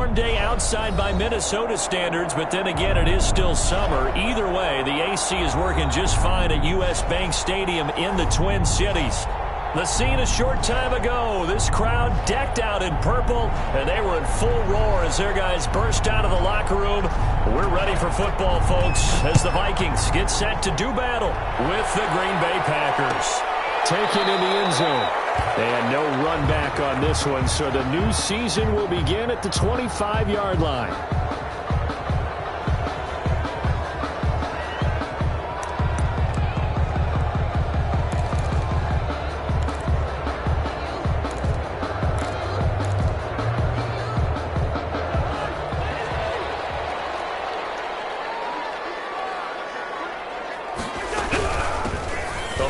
warm day outside by Minnesota standards, but then again, it is still summer. Either way, the AC is working just fine at U.S. Bank Stadium in the Twin Cities. The scene a short time ago, this crowd decked out in purple, and they were in full roar as their guys burst out of the locker room. We're ready for football, folks, as the Vikings get set to do battle with the Green Bay Packers. Taken in the end zone. And no run back on this one, so the new season will begin at the 25-yard line.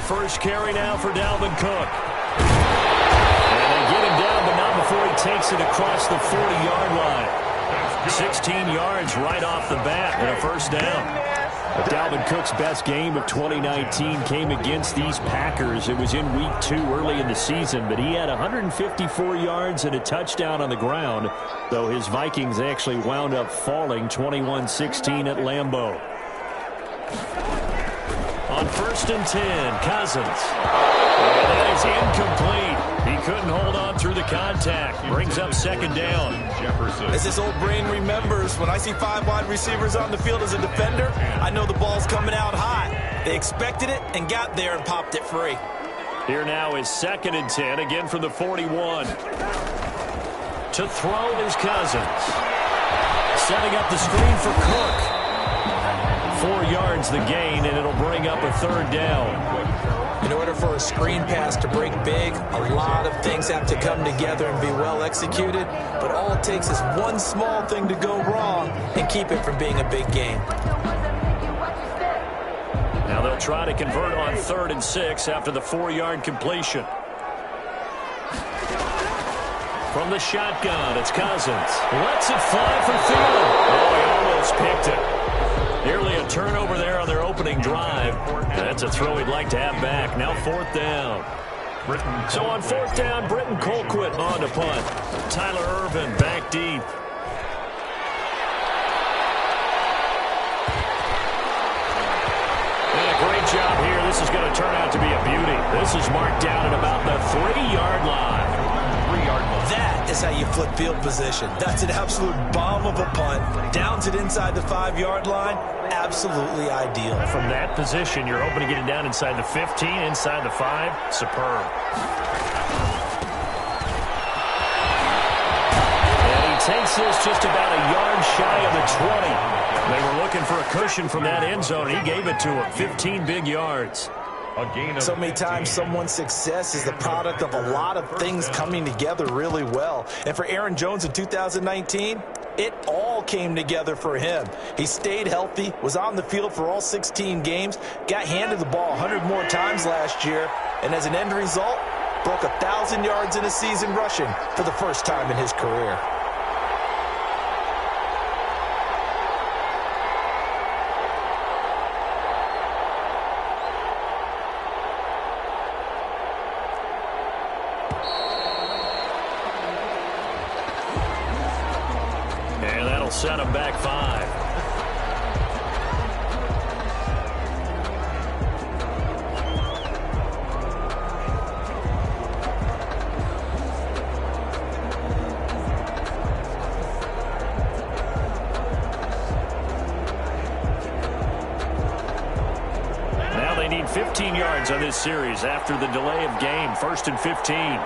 First carry now for Dalvin Cook. And they get him down, but not before he takes it across the 40-yard line. 16 yards right off the bat and a first down. But Dalvin Cook's best game of 2019 came against these Packers. It was in week 2 early in the season, but he had 154 yards and a touchdown on the ground, though his Vikings actually wound up falling 21-16 at Lambeau. On 1st and 10, Cousins. And that is incomplete. He couldn't hold on through the contact. Brings up second down. As this old brain remembers, when I see 5 wide receivers on the field as a defender, I know the ball's coming out hot. They expected it and got there and popped it free. Here now is 2nd and 10, again from the 41. To throw is Cousins. Setting up the screen for Cook. 4 yards the gain, and it'll bring up a third down. In order for a screen pass to break big, a lot of things have to come together and be well executed, but all it takes is one small thing to go wrong and keep it from being a big game. Now they'll try to convert on 3rd and 6 after the 4-yard completion. From the shotgun, it's Cousins. Lets it fly for Thielen. Oh, he almost picked it. Nearly a turnover there on their opening drive. That's a throw he'd like to have back. Now 4th down. So on 4th down, Britton Colquitt on to punt. Tyler Ervin back deep. And a great job here. This is going to turn out to be a beauty. This is marked down at about the 3-yard line. That is how you flip field position. That's an absolute bomb of a punt. Downs it inside the 5-yard line. Absolutely ideal. From that position, you're hoping to get it down inside the 15, inside the 5. Superb. And he takes this just about a yard shy of the 20. They were looking for a cushion from that end zone. He gave it to him. 15 big yards. So many times someone's success is the product of a lot of things coming together really well. And for Aaron Jones in 2019, it all came together for him. He stayed healthy, was on the field for all 16 games, got handed the ball 100 more times last year, and as an end result, broke 1,000 yards in a season rushing for the first time in his career. Set him back 5. Now they need 15 yards on this series after the delay of game. 1st and 15.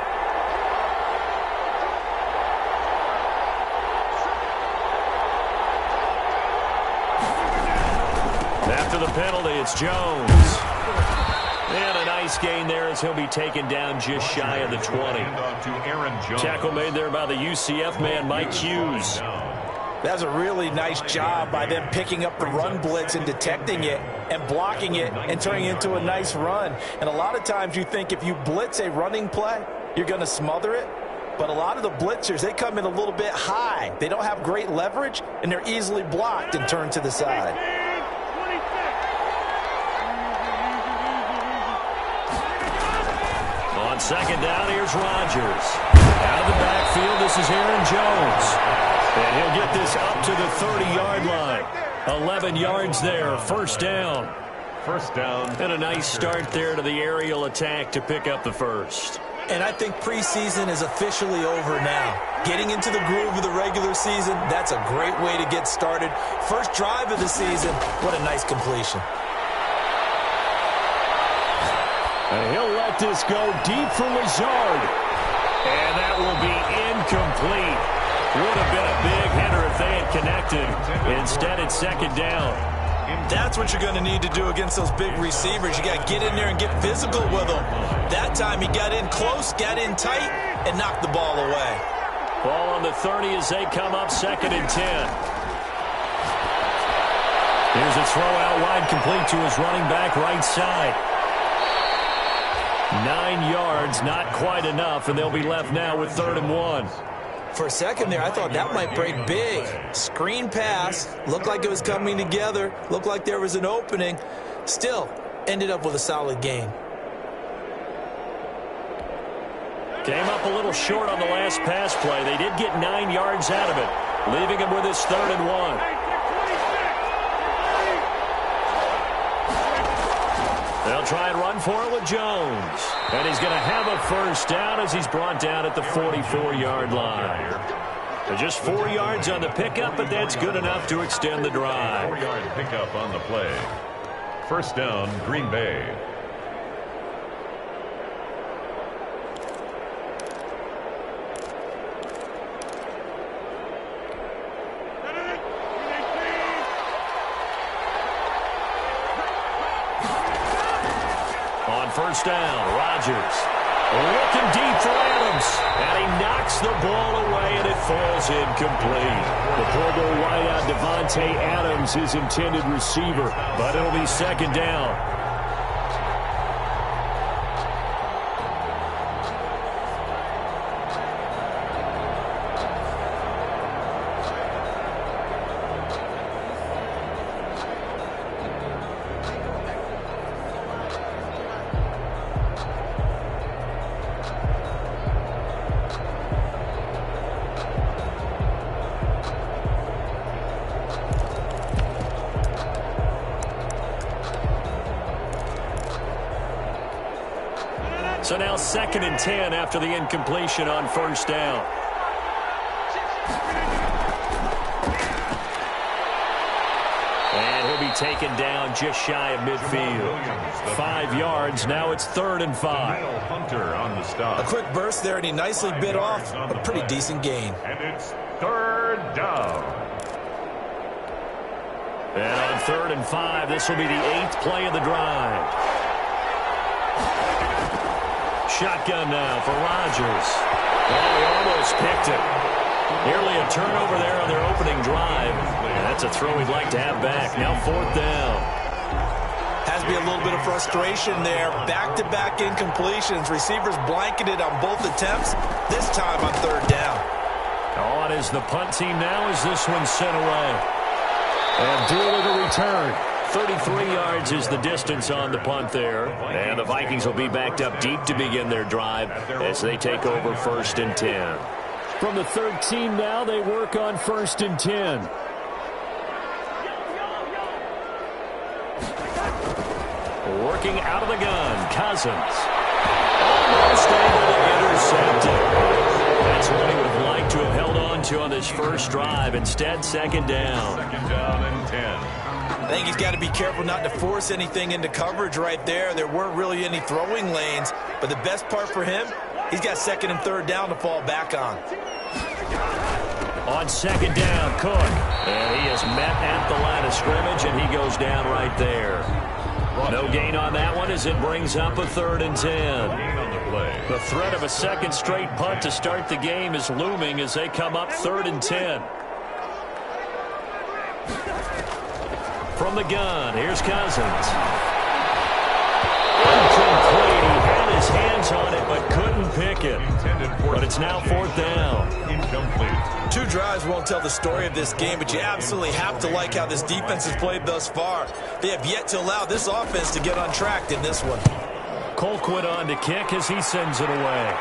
After the penalty, it's Jones. And a nice gain there as he'll be taken down just shy of the 20. Tackle made there by the UCF man, Mike Hughes. That's a really nice job by them picking up the run blitz and detecting it and blocking it and turning it into a nice run. And a lot of times you think if you blitz a running play, you're going to smother it. But a lot of the blitzers, they come in a little bit high. They don't have great leverage, and they're easily blocked and turned to the side. On 2nd down, here's Rodgers. Out of the backfield, this is Aaron Jones. And he'll get this up to the 30-yard line. 11 yards there, first down. First down. And a nice start there to the aerial attack to pick up the first. And I think preseason is officially over now. Getting into the groove of the regular season, that's a great way to get started. First drive of the season, what a nice completion. And he'll let this go deep for Lazard. And that will be incomplete. Would have been a big hitter if they had connected. Instead, it's second down. That's what you're going to need to do against those big receivers. You got to get in there and get physical with them. That time he got in close, got in tight, and knocked the ball away. Ball on the 30 as they come up second and 10. Here's a throw out wide, complete to his running back right side. 9 yards, not quite enough, and they'll be left now with 3rd and 1. For a second there, I thought that might break big. Screen pass, looked like it was coming together, looked like there was an opening. Still, ended up with a solid gain. Came up a little short on the last pass play. They did get 9 yards out of it, leaving him with his 3rd and 1. They'll try and run for it with Jones. And he's going to have a first down as he's brought down at the 44-yard line. They're just 4 yards on the pickup, but that's good enough to extend the drive. 4-yard pickup on the play. First down, Green Bay. First down, Rodgers looking deep for Adams, and he knocks the ball away, and it falls incomplete. The Pro Bowl wideout Devontae Adams, his intended receiver, but it'll be second down. So now 2nd and 10 after the incompletion on first down. And he'll be taken down just shy of midfield. 5 yards. Now it's 3rd and 5. Hunter on the stop. A quick burst there, and he nicely bit off a pretty decent gain. And it's 3rd down. And on 3rd and 5, this will be the 8th play of the drive. Shotgun now for Rodgers. Oh, he almost picked it. Nearly a turnover there on their opening drive. And that's a throw he'd like to have back. Now 4th down. Has to be a little bit of frustration there. Back-to-back incompletions. Receivers blanketed on both attempts. This time on 3rd down. On is the punt team now as this one's sent away. And dealing a return. 33 yards is the distance on the punt there. And the Vikings will be backed up deep to begin their drive as they take over 1st and 10. From the 13 now, they work on 1st and 10. Working out of the gun, Cousins. Almost able to intercept it. That's what he would have liked to have held on to on this first drive. Instead, 2nd down. 2nd down and 10. I think he's got to be careful not to force anything into coverage right there. There weren't really any throwing lanes, but the best part for him, he's got 2nd and 3rd down to fall back on. On 2nd down, Cook. And he is met at the line of scrimmage, and he goes down right there. No gain on that one as it brings up a 3rd and 10. The threat of a second straight punt to start the game is looming as they come up 3rd and 10. From the gun, here's Cousins. Incomplete. He had his hands on it but couldn't pick it. But it's now 4th down. Incomplete. 2 drives won't tell the story of this game, but you absolutely have to like how this defense has played thus far. They have yet to allow this offense to get untracked in this one. Colquitt on to kick as he sends it away.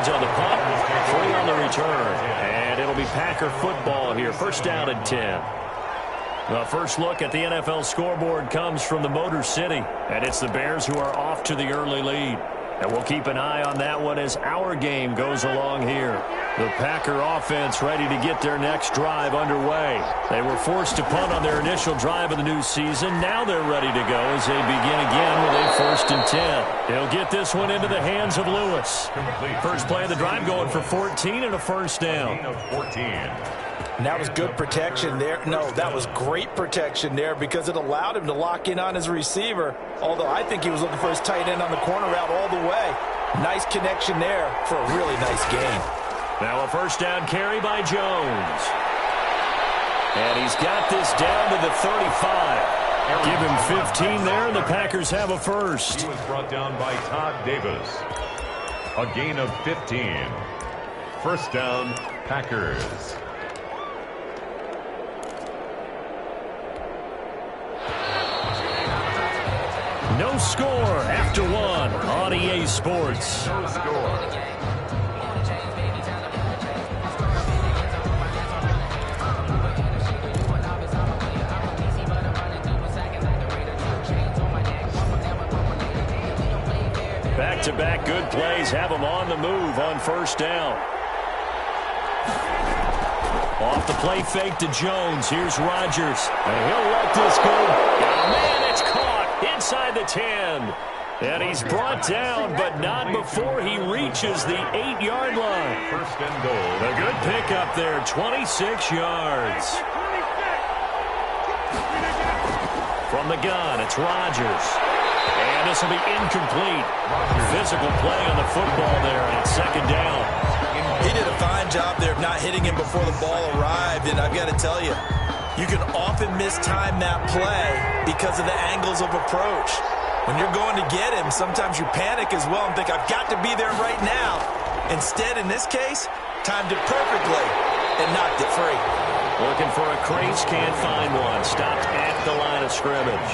yards on the punt, 3 on the return. And it'll be Packer football here, first down and 10. The first look at the NFL scoreboard comes from the Motor City, and it's the Bears who are off to the early lead. And we'll keep an eye on that one as our game goes along here. The Packer offense ready to get their next drive underway. They were forced to punt on their initial drive of the new season. Now they're ready to go as they begin again with a first and 10. He'll get this one into the hands of Lewis. First play of the drive going for 14 and a first down. 14. And that was good protection there. No, that was great protection there because it allowed him to lock in on his receiver. Although I think he was looking for his tight end on the corner route all the way. Nice connection there for a really nice gain. Now a first down carry by Jones. And he's got this down to the 35. Give him 15 there, and the Packers have a first. He was brought down by Todd Davis. A gain of 15. First down, Packers. No score after one on EA Sports. No score. Back-to-back good plays have them on the move on first down. Off the play fake to Jones. Here's Rodgers. And he'll let this go. Oh, man, it's caught inside the 10. And he's brought down, but not before he reaches the 8-yard line. First and goal. A good pickup there, 26 yards. From the gun, it's Rodgers. And this will be incomplete. Physical play on the football there, and it's second down. He did a fine job there of not hitting him before the ball arrived, and I've got to tell you, you can often mistime that play because of the angles of approach. When you're going to get him, sometimes you panic as well and think, I've got to be there right now. Instead, in this case, timed it perfectly and knocked it free. Looking for a crease, can't find one. Stopped at the line of scrimmage.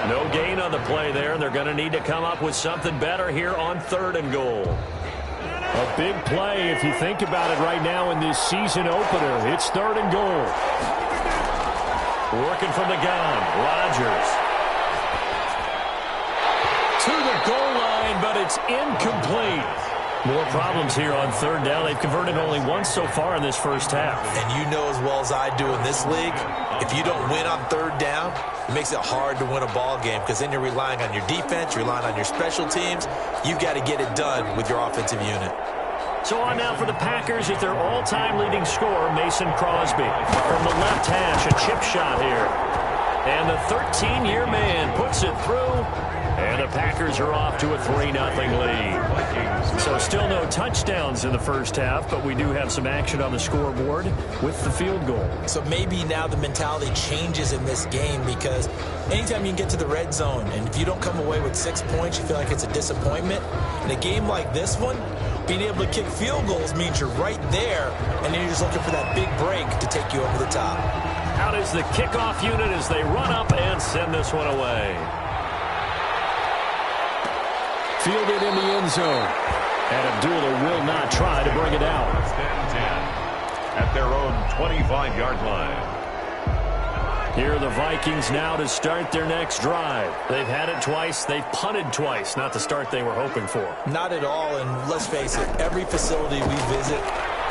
No gain on the play there, and they're going to need to come up with something better here on third and goal. A big play if you think about it right now in this season opener. It's third and goal. Working from the gun, Rodgers. To the goal line, but it's incomplete. More problems here on third down. They've converted only once so far in this first half. And you know as well as I do in this league, if you don't win on third down, it makes it hard to win a ball game because then you're relying on your defense, you're relying on your special teams. You've got to get it done with your offensive unit. So on now for the Packers is their all-time leading scorer, Mason Crosby. From the left hash, a chip shot here. And the 13-year man puts it through. And the Packers are off to a 3-0 lead. So still no touchdowns in the first half, but we do have some action on the scoreboard with the field goal. So maybe now the mentality changes in this game because anytime you can get to the red zone, and if you don't come away with 6 points, you feel like it's a disappointment. In a game like this one, being able to kick field goals means you're right there, and then you're just looking for that big break to take you over the top. Out is the kickoff unit as they run up and send this one away. Fielded in the end zone. And Abdullah will not try to bring it out. First and 10 at their own 25-yard line. Here are the Vikings now to start their next drive. They've had it twice. They've punted twice. Not the start they were hoping for. Not at all, and let's face it, every facility we visit,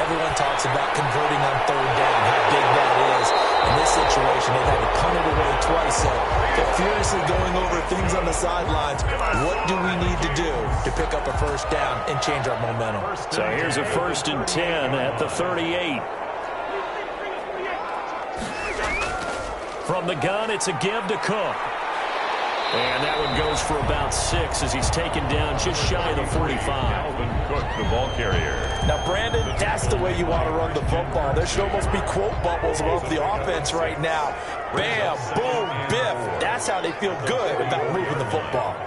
everyone talks about converting on third down, how big that is. In this situation, they've had to punt it away twice, so they're furiously going over things on the sidelines. What do we need to do to pick up a first down and change our momentum? So here's a first and 10 at the 38. From the gun, it's a give to Cook. And that one goes for about 6 as he's taken down just shy of the 45. Alvin Cook, the ball carrier. Now, Brandon, that's the way you want to run the football. There should almost be quote bubbles above the offense right now. Bam, boom, biff. That's how they feel good about moving the football.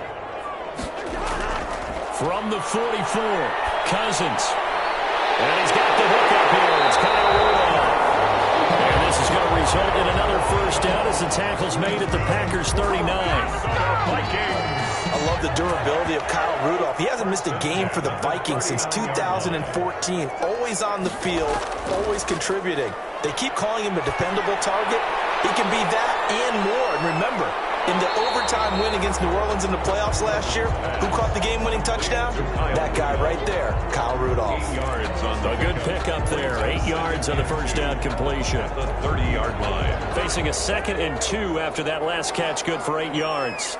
From the 44, Cousins. And he's got the hook up here. It's Kyle Rudolph. And this is going to result in another first down as the tackle's made at the Packers 39. I love the durability of Kyle Rudolph. He hasn't missed a game for the Vikings since 2014. Always on the field, always contributing. They keep calling him a dependable target. He can be that and more. And remember, in the overtime win against New Orleans in the playoffs last year, who caught the game-winning touchdown? That guy right there, Kyle Rudolph. 8 yards on the A good pickup there. 8 yards on the first down completion. the 30-yard line. Facing a 2nd and 2 after that last catch, good for 8 yards.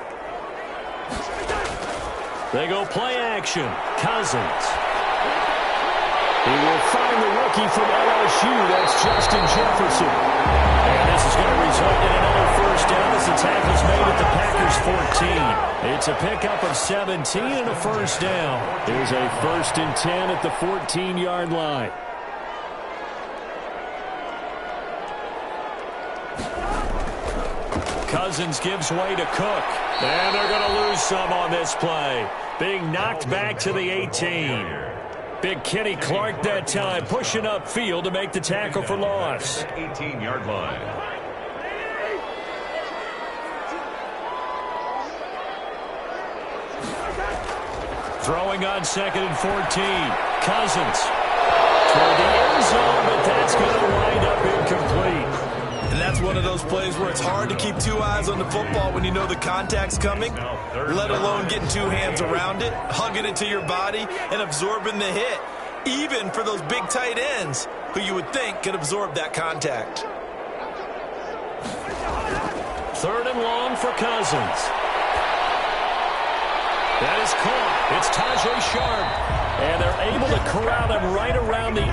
They go play action. Cousins. He will find the rookie from LSU. That's Justin Jefferson. And this is going to result in another first down as the tackle's made at the Packers 14. It's a pickup of 17 and a first down. Here's a 1st and 10 at the 14-yard line. Cousins gives way to Cook. And they're going to lose some on this play. Being knocked back to the 18. Big Kenny Clark that time, pushing upfield to make the tackle for loss. 18-yard line. Throwing on 2nd and 14. Cousins. Toward the end zone, but that's going to wind up incomplete. And that's one of those plays where it's hard to keep 2 eyes on the football when you know the contact's coming, let alone getting 2 hands around it, hugging it to your body, and absorbing the hit, even for those big tight ends who you would think could absorb that contact. 3rd and long for Cousins. That is caught. It's Tajay Sharp. And they're able to corral him right around the 8,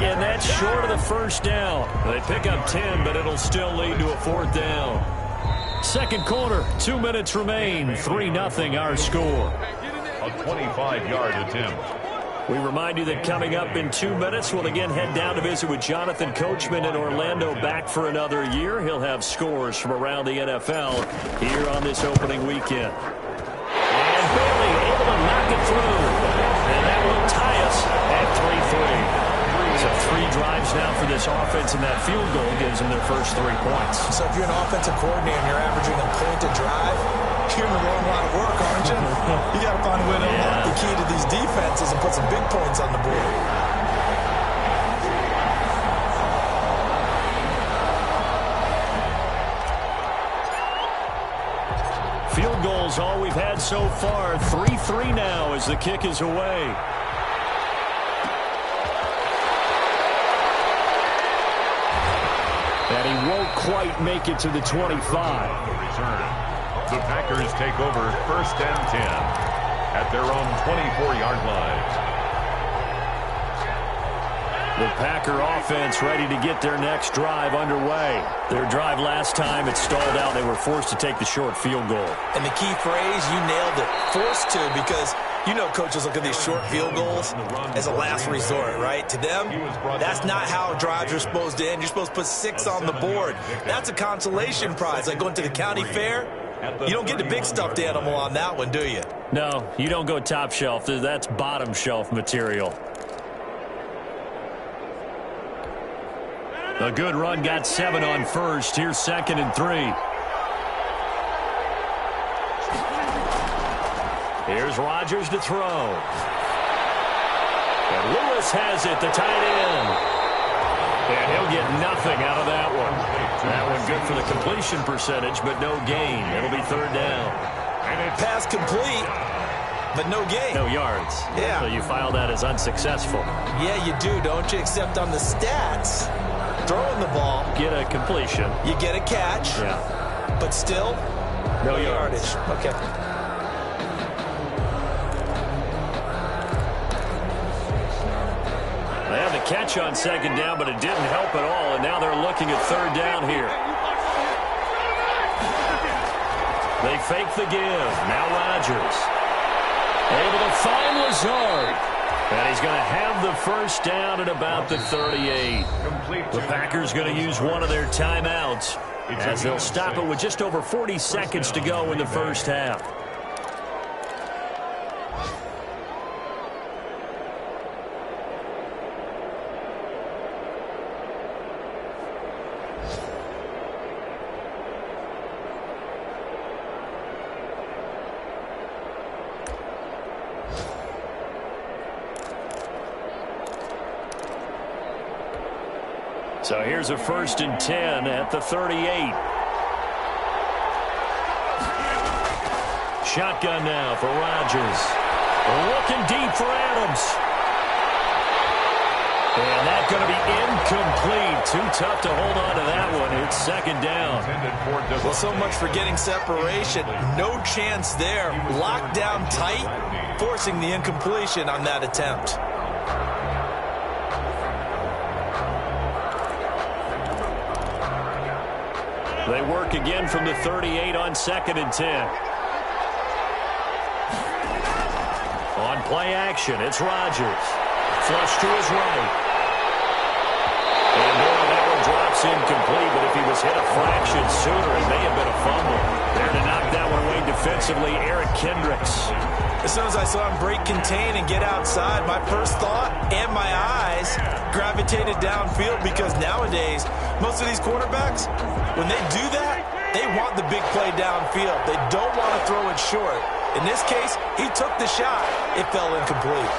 and that's short of the first down. They pick up 10, but it'll still lead to a 4th down. 2nd quarter, 2 minutes remain. 3-0 our score. A 25-yard attempt. We remind you that coming up in 2 minutes, we'll again head down to visit with Jonathan Coachman in Orlando, back for another year. He'll have scores from around the NFL here on this opening weekend. And Bailey able to knock it through. And that will tie us at 3-3. So 3 drives now for this offense, and that field goal gives them their first 3 points. So if you're an offensive coordinator and you're averaging a point a drive, you're in the wrong line of work, aren't you? You got to find a way to unlock the key to these defenses and put some big points on the board. Field goals all we've had so far. 3-3 now as the kick is away. And he won't quite make it to the 25. The return. The Packers take over 1st and 10 at their own 24-yard line. The Packer offense ready to get their next drive underway. Their drive last time, it stalled out. They were forced to take the short field goal. And the key phrase, you nailed it, forced to, because you know coaches look at these short field goals as a last resort, right? To them, that's not how drives are supposed to end. You're supposed to put 6 on the board. That's a consolation prize, like going to the county fair. You don't get the big stuffed animal on that one, do you? No, you don't go top shelf. That's bottom shelf material. A good run, got 7 on first. Here's 2nd and 3. Here's Rodgers to throw. And Lewis has it, the tight end. And he'll get nothing out of that one. That one good for the completion percentage, but no gain. It'll be 3rd down. Pass complete, but no gain. No yards. Yeah. So you file that as unsuccessful. Yeah, you do, don't you? Except on the stats. Throwing the ball. Get a completion. You get a catch. Yeah. But still, no yardage. Okay. They had the catch on 2nd down, but it didn't help at all, and now they're looking at 3rd down here. They fake the give. Now Rodgers. Able to find Lazard. And he's going to have the first down at about the 38. The Packers going to use one of their timeouts as they'll stop it with just over 40 seconds to go in the first half. So here's a 1st and 10 at the 38. Shotgun now for Rodgers. Looking deep for Adams. And that's going to be incomplete. Too tough to hold on to that one. It's 2nd down. Well, so much for getting separation. No chance there. Locked down tight, forcing the incompletion on that attempt. They work again from the 38 on 2nd and 10. On play action, it's Rodgers. Flush to his right. And boy, that one drops incomplete, but if he was hit a fraction sooner, it may have been a fumble. There to knock that one away defensively, Eric Kendricks. As soon as I saw him break contain and get outside, my first thought and my eyes gravitated downfield, because nowadays, most of these quarterbacks, when they do that, they want the big play downfield. They don't want to throw it short. In this case, he took the shot. It fell incomplete.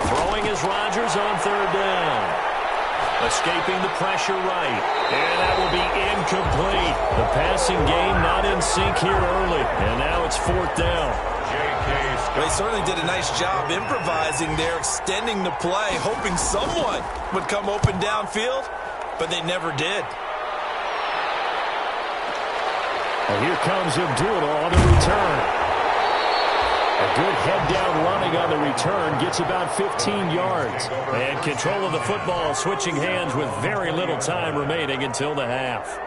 Throwing is Rodgers on 3rd down. Escaping the pressure right. And that will be incomplete. The passing game not in sync here early. And now it's 4th down. They certainly did a nice job improvising there, extending the play, hoping someone would come open downfield, but they never did. And here comes Abdullah on the return. A good head-down running on the return, gets about 15 yards. And control of the football, switching hands with very little time remaining until the half.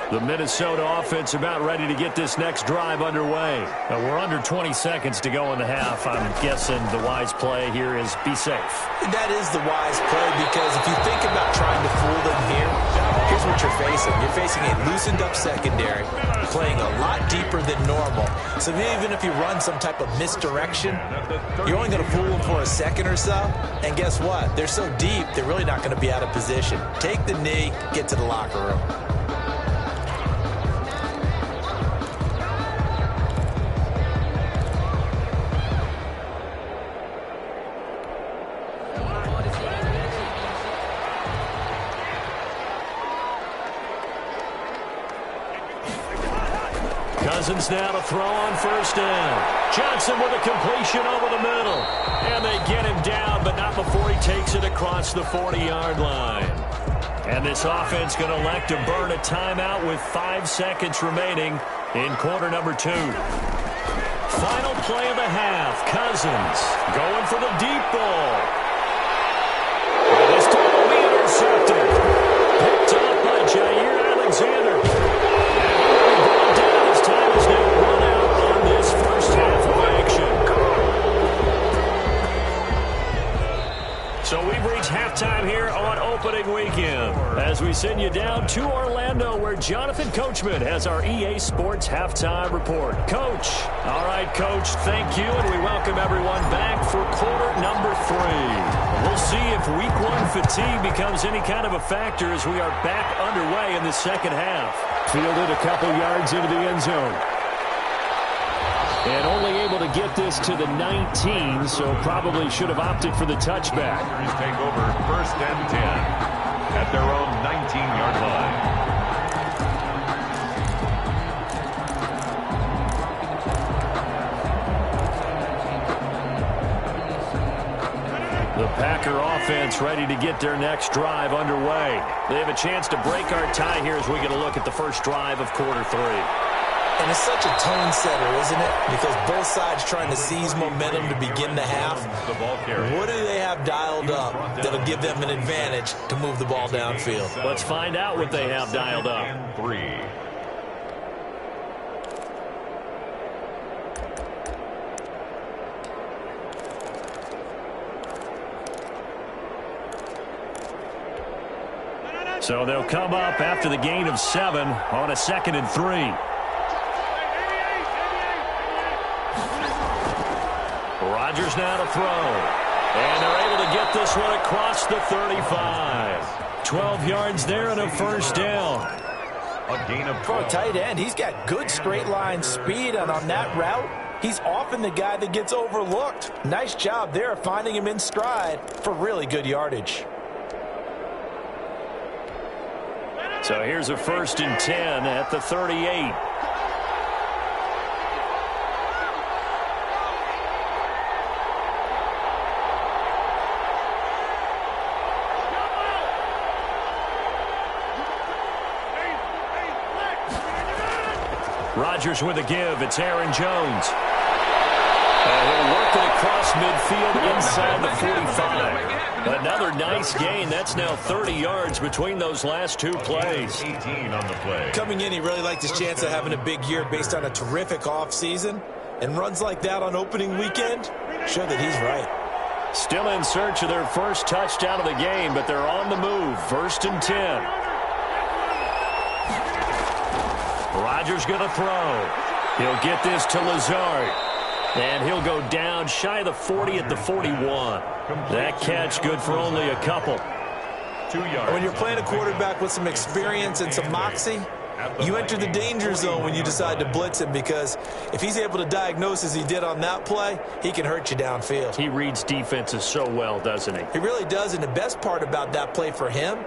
The Minnesota offense about ready to get this next drive underway. We're under 20 seconds to go in the half. I'm guessing the wise play here is be safe. That is the wise play, because if you think about trying to fool them here, here's what you're facing. You're facing a loosened up secondary, playing a lot deeper than normal. So even if you run some type of misdirection, you're only going to fool them for a second or so. And guess what? They're so deep, they're really not going to be out of position. Take the knee, get to the locker room. Cousins now to throw on 1st down. Johnson with a completion over the middle. And they get him down, but not before he takes it across the 40-yard line. And this offense going to elect to burn a timeout with 5 seconds remaining in quarter number 2. Final play of the half. Cousins going for the deep ball. And this time will be intercepted. Picked up by Jair Alexander. Time is now run out on this first half of action. So we've reached halftime here on opening weekend as we send you down to Orlando, where Jonathan Coachman has our EA Sports halftime report. Coach. All right, Coach, thank you, and we welcome everyone back for quarter number 3. We'll see if week 1 fatigue becomes any kind of a factor as we are back underway in the second half. Fielded a couple yards into the end zone. And only able to get this to the 19, so probably should have opted for the touchback. Take over 1st and 10 at their own 19-yard line. The Packer offense ready to get their next drive underway. They have a chance to break our tie here as we get a look at the first drive of quarter 3. And it's such a tone setter, isn't it? Because both sides trying to seize momentum to begin the half. What do they have dialed up that'll give them an advantage to move the ball downfield? Let's find out what they have dialed up. 3. So they'll come up after the gain of 7 on a 2nd and 3. Rodgers now to throw. And they're able to get this one across the 35. 12 yards there and a first down. A gain of 12. For a tight end, he's got good straight line speed, and on that route, he's often the guy that gets overlooked. Nice job there finding him in stride for really good yardage. So here's a 1st and 10 at the 38. Rodgers with a give. It's Aaron Jones. He'll work it across midfield inside the 45. Another nice gain. That's now 30 yards between those last two plays. 18 on the play. Coming in, he really liked his chance of having a big year based on a terrific offseason. And runs like that on opening weekend show that he's right. Still in search of their first touchdown of the game, but they're on the move. 1st and 10. Rodgers going to throw. He'll get this to Lazard. And he'll go down shy of the 40 at the 41. That catch good for only a couple. 2 yards. When you're playing a quarterback with some experience and some moxie, you enter the danger zone when you decide to blitz him, because if he's able to diagnose as he did on that play, he can hurt you downfield. He reads defenses so well, doesn't he? He really does, and the best part about that play for him,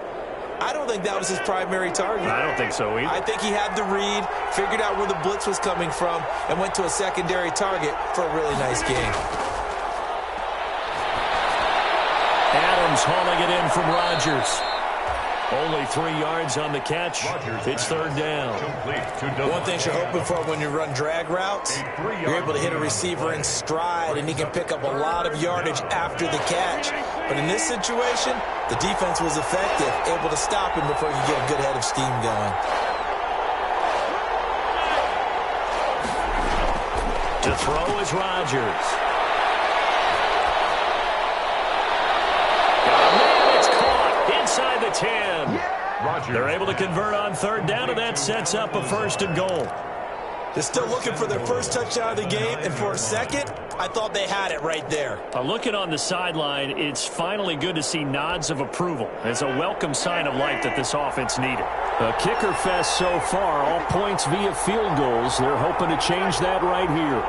I don't think that was his primary target. I don't think so either. I think he had the read, figured out where the blitz was coming from, and went to a secondary target for a really nice game. Adams hauling it in from Rodgers. Only 3 yards on the catch. It's 3rd down. One thing you're hoping for when you run drag routes, you're able to hit a receiver in stride, and he can pick up a lot of yardage after the catch. But in this situation, the defense was effective, able to stop him before he could get a good head of steam going. To throw is Rodgers. It's caught inside the 10. They're able to convert on 3rd down, and that sets up a 1st and goal. They're still looking for their first touchdown of the game, and for a second, I thought they had it right there. Looking on the sideline, it's finally good to see nods of approval. It's a welcome sign of life that this offense needed. A kicker fest so far, all points via field goals. They're hoping to change that right here.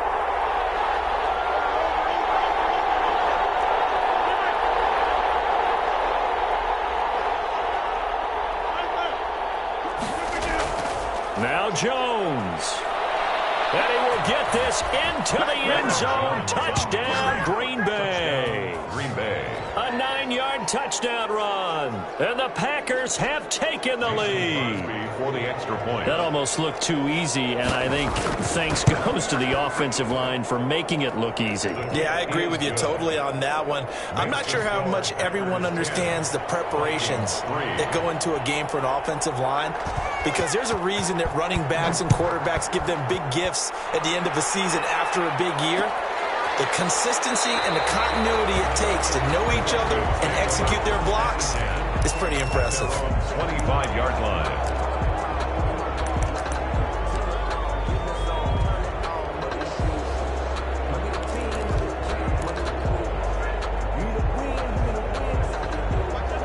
Now Jones. And he will get this into the end zone. Touchdown, Green Bay. Green Bay. A 9-yard touchdown run. And the Packers have taken the lead. For the extra point. That almost looked too easy, and I think thanks goes to the offensive line for making it look easy. Yeah, I agree with you totally on that one. I'm not sure how much everyone understands the preparations that go into a game for an offensive line, because there's a reason that running backs and quarterbacks give them big gifts at the end of the season after a big year. The consistency and the continuity it takes to know each other and execute their blocks is pretty impressive. 25-yard line.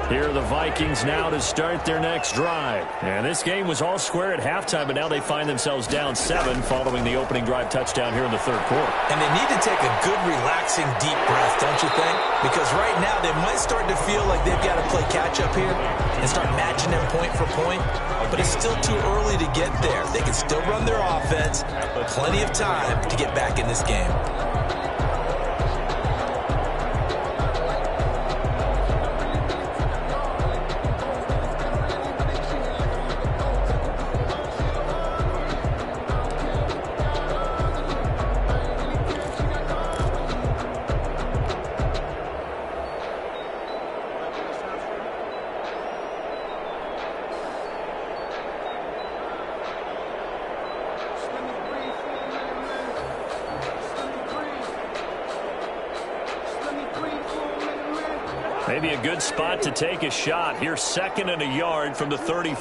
Here are the Vikings now to start their next drive. And this game was all square at halftime, but now they find themselves down 7 following the opening drive touchdown here in the 3rd quarter. And they need to take a good, relaxing, deep breath, don't you think? Because right now they might start to feel like they've got to play catch-up here and start matching them point for point. But it's still too early to get there. They can still run their offense. Plenty of time to get back in this game. Maybe a good spot to take a shot. Here's 2nd and a yard from the 34.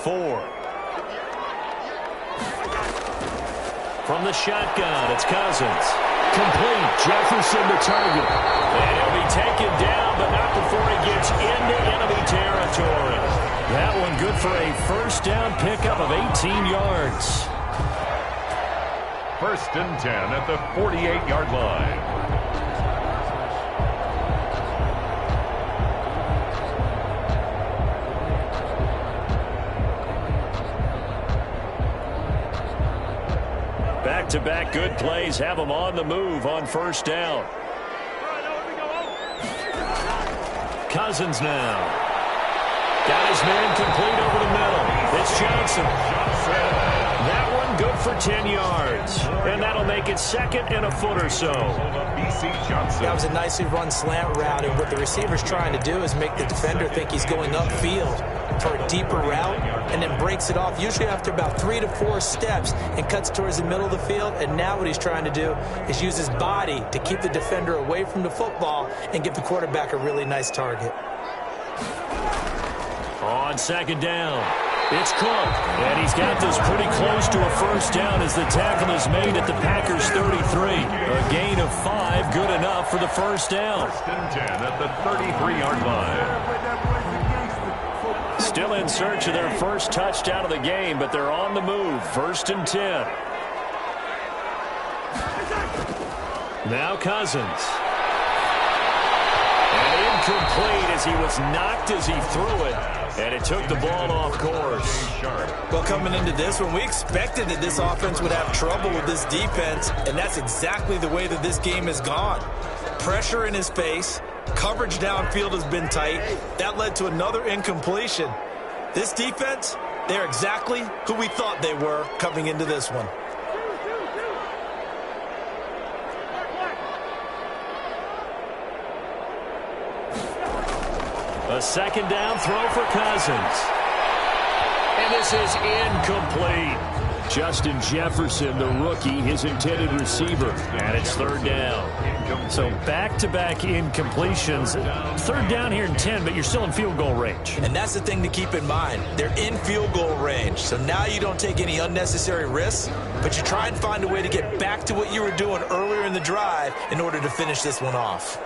From the shotgun, it's Cousins. Complete. Jefferson the target. And he'll be taken down, but not before he gets into enemy territory. That one good for a first down pickup of 18 yards. 1st and 10 at the 48-yard line. Back-to-back good plays have them on the move on 1st down. Cousins now. Got his man complete over the middle. It's Johnson. That one good for 10 yards. And that'll make it 2nd and a foot or so. That was a nicely run slant route, and what the receiver's trying to do is make the defender think he's going upfield for a deeper route, and then breaks it off, usually after about 3 to 4 steps, and cuts towards the middle of the field. And now what he's trying to do is use his body to keep the defender away from the football and give the quarterback a really nice target. On 2nd down, it's Cook. And he's got this pretty close to a first down as the tackle is made at the Packers' 33. A gain of 5, good enough for the first down. 1st and 10 at the 33-yard line. Still in search of their first touchdown of the game, but they're on the move. 1st and 10. Now Cousins. And incomplete as he was knocked as he threw it. And it took the ball off course. Well, coming into this one, we expected that this offense would have trouble with this defense, and that's exactly the way that this game has gone. Pressure in his face. Coverage downfield has been tight. That led to another incompletion. This defense, they're exactly who we thought they were coming into this one. A 2nd down throw for Cousins. And this is incomplete. Justin Jefferson, the rookie, his intended receiver. And it's 3rd down. So back-to-back incompletions. 3rd down here in 10, but you're still in field goal range. And that's the thing to keep in mind. They're in field goal range. So now you don't take any unnecessary risks, but you try and find a way to get back to what you were doing earlier in the drive in order to finish this one off.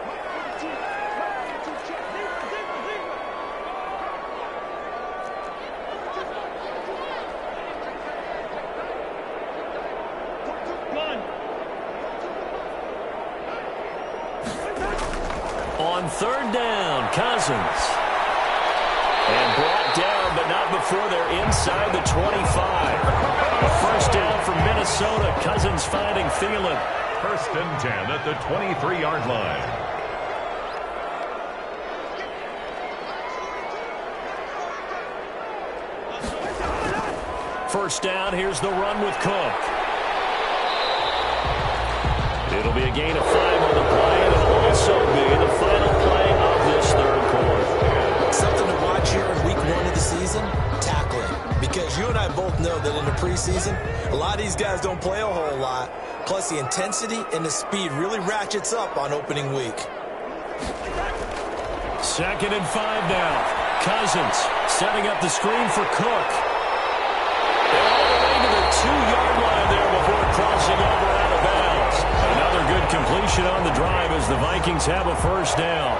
On 3rd down, Cousins. And brought down, but not before they're inside the 25. A first down for Minnesota. Cousins finding Thielen. 1st and 10 at the 23-yard line. First down, here's the run with Cook. It'll be a gain of 5 on the play, and it'll also be the final play of this 3rd quarter. Something to watch here in week 1 of the season, tackling. Because you and I both know that in the preseason, a lot of these guys don't play a whole lot. Plus, the intensity and the speed really ratchets up on opening week. 2nd and 5 now. Cousins setting up the screen for Cook. And all the way to the 2-yard line there before crossing over out of bounds. Another good completion on the drive as the Vikings have a first down.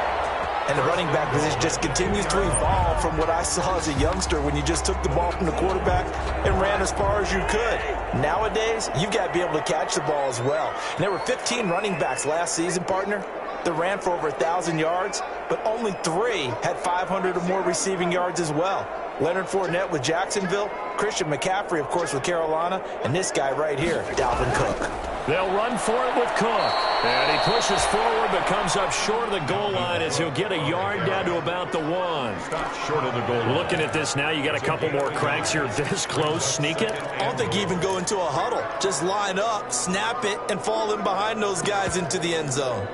And the running back position just continues to evolve from what I saw as a youngster when you just took the ball from the quarterback and ran as far as you could. Nowadays, you've got to be able to catch the ball as well. And there were 15 running backs last season, partner, that ran for over 1,000 yards, but only 3 had 500 or more receiving yards as well. Leonard Fournette with Jacksonville, Christian McCaffrey, of course, with Carolina, and this guy right here, Dalvin Cook. They'll run for it with Cook. And he pushes forward but comes up short of the goal line as he'll get a yard down to about the 1. Stop short of the goal line. Looking at this now, you got a couple more cracks here this close. Sneak it. I don't think you even go into a huddle. Just line up, snap it, and fall in behind those guys into the end zone.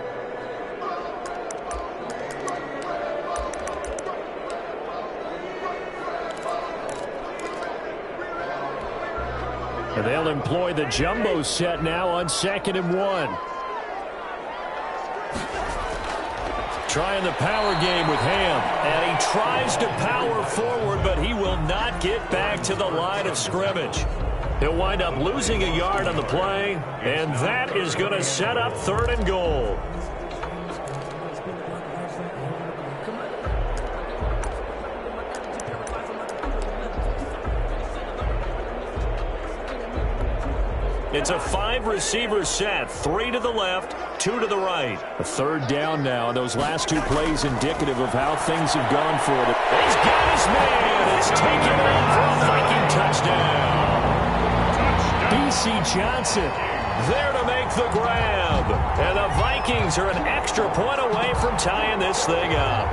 And they'll employ the jumbo set now on 2nd and 1. Trying the power game with Ham. And he tries to power forward, but he will not get back to the line of scrimmage. He'll wind up losing a yard on the play, and that is going to set up 3rd and goal. It's a 5-receiver set, 3 to the left, 2 to the right. A 3rd down now. Those last 2 plays indicative of how things have gone for it. He's got his man. It's taken in for a Viking touchdown. B.C. Johnson there to make the grab. And the Vikings are an extra point away from tying this thing up.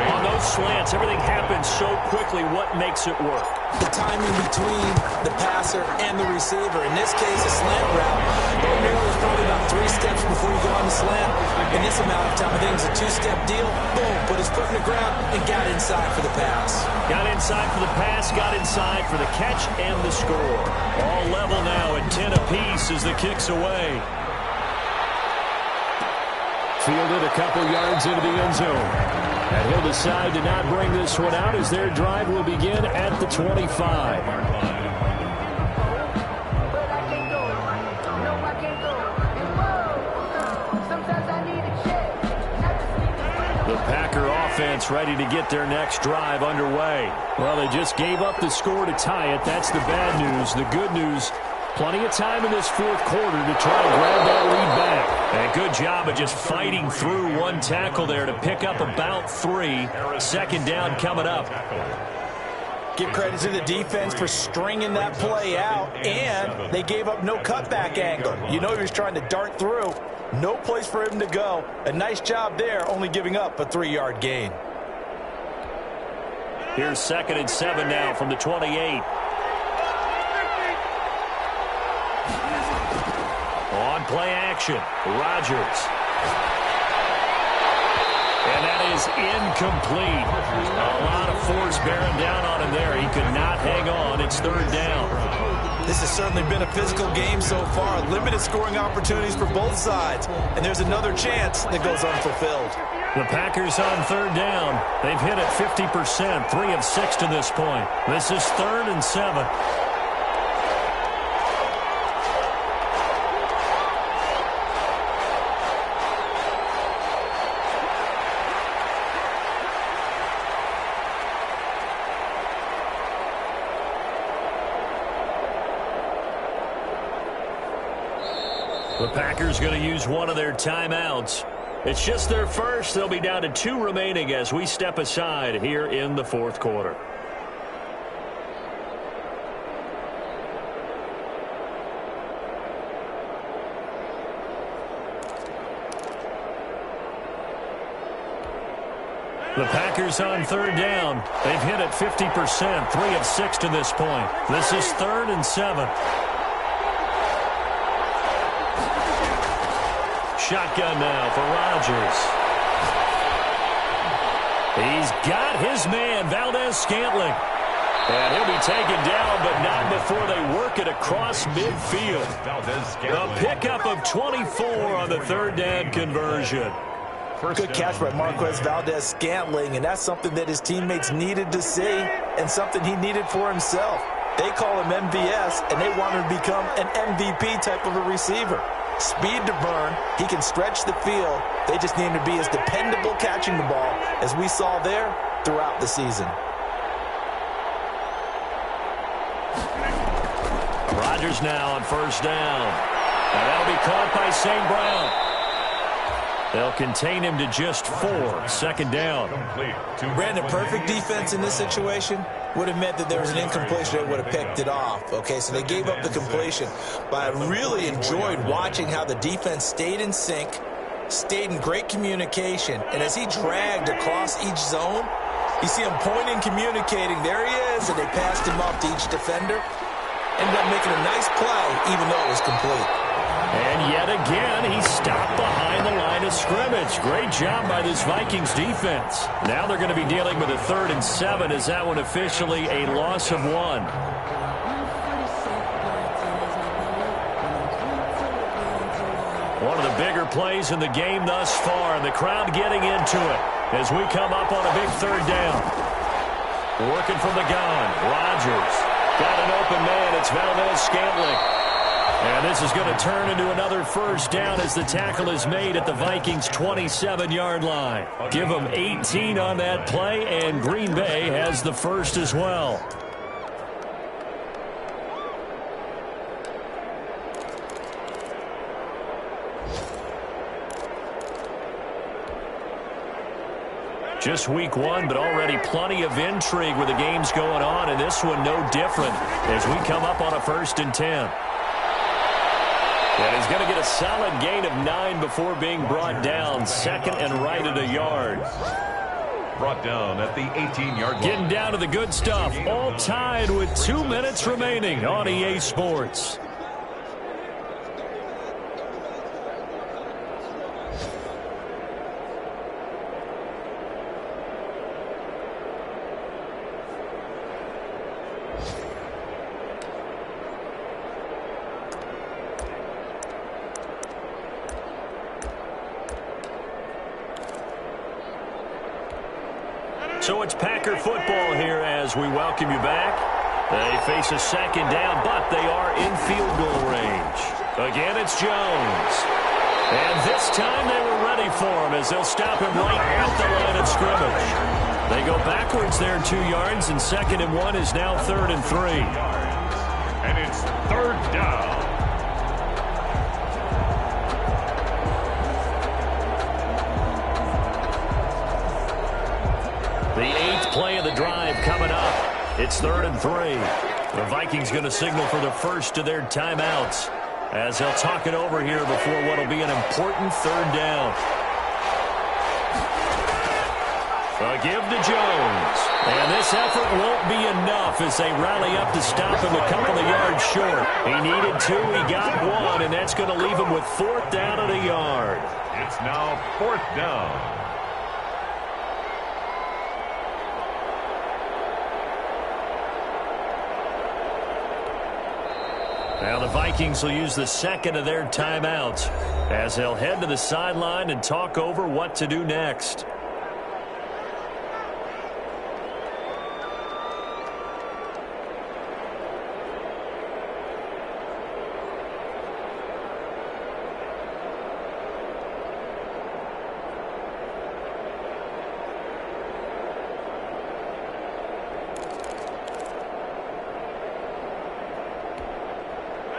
On those slants, everything happens so quickly. What makes it work? The timing between the passer and the receiver. In this case, a slant route. Ordinarily, it's probably about 3 steps before you go on the slant. In this amount of time, I think it's a 2-step deal. Boom, put his foot in the ground and got inside for the pass. Got inside for the pass, got inside for the catch and the score. All level now at 10 apiece as the kick's away. Fielded a couple yards into the end zone. And he'll decide to not bring this one out as their drive will begin at the 25. The Packer offense ready to get their next drive underway. Well, they just gave up the score to tie it. That's the bad news. The good news, plenty of time in this 4th quarter to try and grab that lead back. And a good job of just fighting through one tackle there to pick up about 3. 2nd down coming up. Give credit to the defense for stringing that play out, and they gave up no cutback angle. You know he was trying to dart through. No place for him to go. A nice job there, only giving up a 3-yard gain. Here's 2nd and 7 now from the 28. On play action, Rodgers. And that is incomplete. A lot of force bearing down on him there. He could not hang on. It's 3rd down. This has certainly been a physical game so far. Limited scoring opportunities for both sides. And there's another chance that goes unfulfilled. The Packers on 3rd down. They've hit it 50%, 3 of 6 to this point. This is 3rd and 7. The Packers going to use one of their timeouts. It's just their first. They'll be down to 2 remaining as we step aside here in the 4th quarter. The Packers on 3rd down. They've hit it 50%, 3 of 6 to this point. This is 3rd and 7. Shotgun now for Rodgers. He's got his man, Valdez-Scantling. And he'll be taken down, but not before they work it across midfield. A pickup of 24 on the 3rd down conversion. Good catch by Marquez Valdez-Scantling, and that's something that his teammates needed to see and something he needed for himself. They call him MVS, and they want him to become an MVP type of a receiver. Speed to burn. He can stretch the field. They just need him to be as dependable catching the ball as we saw there throughout the season. Rodgers now on 1st down. And that'll be caught by St. Brown. They'll contain him to just 4. 2nd down. Brandon, perfect defense in this situation would have meant that there was an incompletion. They would have picked it off. Okay, so they gave up the completion. But I really enjoyed watching how the defense stayed in sync, stayed in great communication. And as he dragged across each zone, you see him pointing, communicating. There he is, and they passed him off to each defender. Ended up making a nice play, even though it was complete. And yet again, he stopped behind the line of scrimmage. Great job by this Vikings defense. Now they're going to be dealing with a 3rd and 7. Is that one officially a loss of 1? One of the bigger plays in the game thus far, and the crowd getting into it as we come up on a big 3rd down. Working from the gun, Rodgers. Got an open man. It's Valdez-Scantling. And this is going to turn into another first down as the tackle is made at the Vikings' 27-yard line. Give them 18 on that play, and Green Bay has the first as well. Just week one, but already plenty of intrigue with the games going on, and this one no different as we come up on a 1st and 10. And he's going to get a solid gain of 9 before being brought down. 2nd and right at a yard. Brought down at the 18-yard line. Getting down to the good stuff. All tied with 2 minutes remaining on EA Sports. So it's Packer football here as we welcome you back. They face a 2nd down, but they are in field goal range. Again, it's Jones. And this time they were ready for him as they'll stop him right at the line of scrimmage. They go backwards there 2 yards, and 2nd and 1 is now 3rd and 3. And it's 3rd down. The 8th play of the drive coming up. It's 3rd and 3. The Vikings going to signal for the first of their timeouts as they'll talk it over here before what will be an important 3rd down. A give to Jones. And this effort won't be enough as they rally up to stop him a couple of yards short. He needed 2, he got 1, and that's going to leave him with 4th down at a yard. It's now 4th down. Now the Vikings will use the 2nd of their timeouts as they'll head to the sideline and talk over what to do next.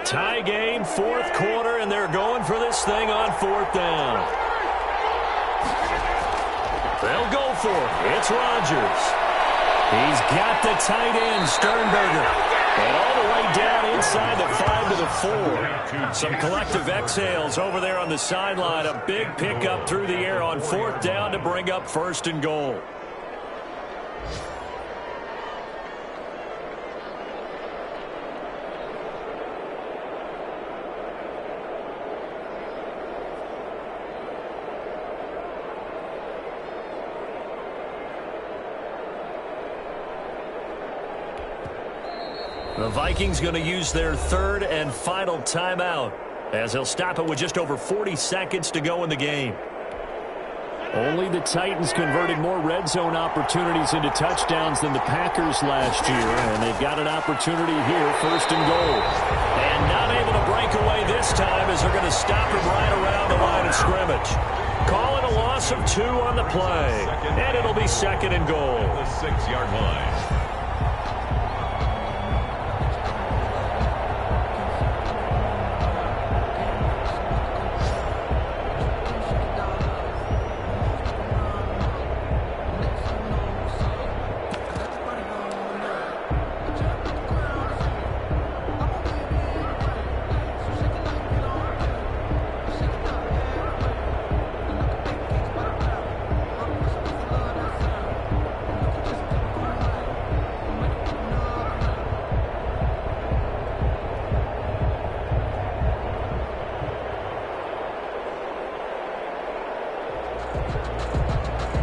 Tie game, 4th quarter, and they're going for this thing on 4th down. They'll go for it. It's Rodgers. He's got the tight end, Sternberger. And all the way down inside the 5 to the 4. Some collective exhales over there on the sideline. A big pickup through the air on 4th down to bring up 1st and goal. The Vikings going to use their 3rd and final timeout as they'll stop it with just over 40 seconds to go in the game. Only the Titans converted more red zone opportunities into touchdowns than the Packers last year, and they've got an opportunity here, 1st and goal. And not able to break away this time as they're going to stop him right around the line of scrimmage. Call it a loss of 2 on the play, and it'll be 2nd and goal. The 6-yard line.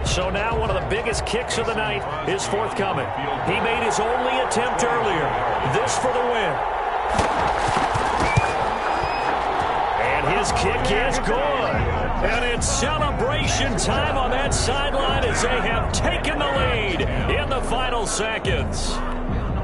So now one of the biggest kicks of the night is forthcoming. He made his only attempt earlier. This for the win. And his kick is good. And it's celebration time on that sideline as they have taken the lead in the final seconds.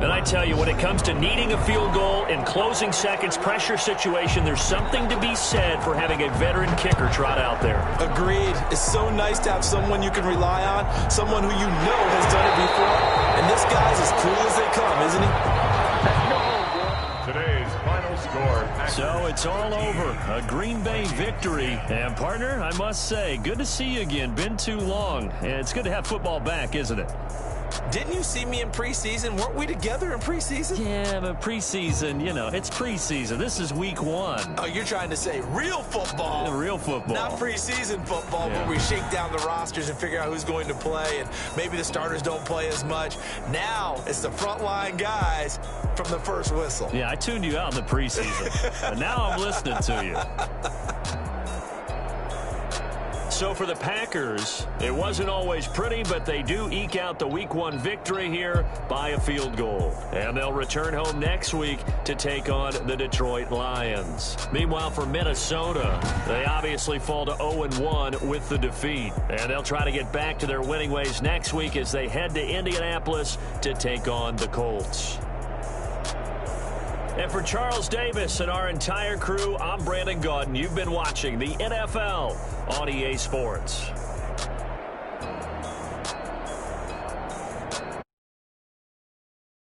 And I I tell you, when it comes to needing a field goal in closing seconds, pressure situation, there's something to be said for having a veteran kicker trot out there. Agreed. It's so nice to have someone you can rely on, someone who you know has done it before. And this guy's as cool as they come, isn't he? Today's final score. So it's all over. A Green Bay victory. And, partner, I must say, good to see you again. Been too long. And it's good to have football back, isn't it? Didn't you see me in preseason? Weren't we together in preseason? Yeah, but preseason, you know, it's preseason. This is week 1. Oh, you're trying to say real football. Real football. Not preseason football, where we shake down the rosters and figure out who's going to play, and maybe the starters don't play as much. Now it's the frontline guys from the first whistle. Yeah, I tuned you out in the preseason, but now I'm listening to you. So for the Packers, it wasn't always pretty, but they do eke out the Week 1 victory here by a field goal. And they'll return home next week to take on the Detroit Lions. Meanwhile, for Minnesota, they obviously fall to 0-1 with the defeat. And they'll try to get back to their winning ways next week as they head to Indianapolis to take on the Colts. And for Charles Davis and our entire crew, I'm Brandon Gaudin. You've been watching the NFL on EA Sports.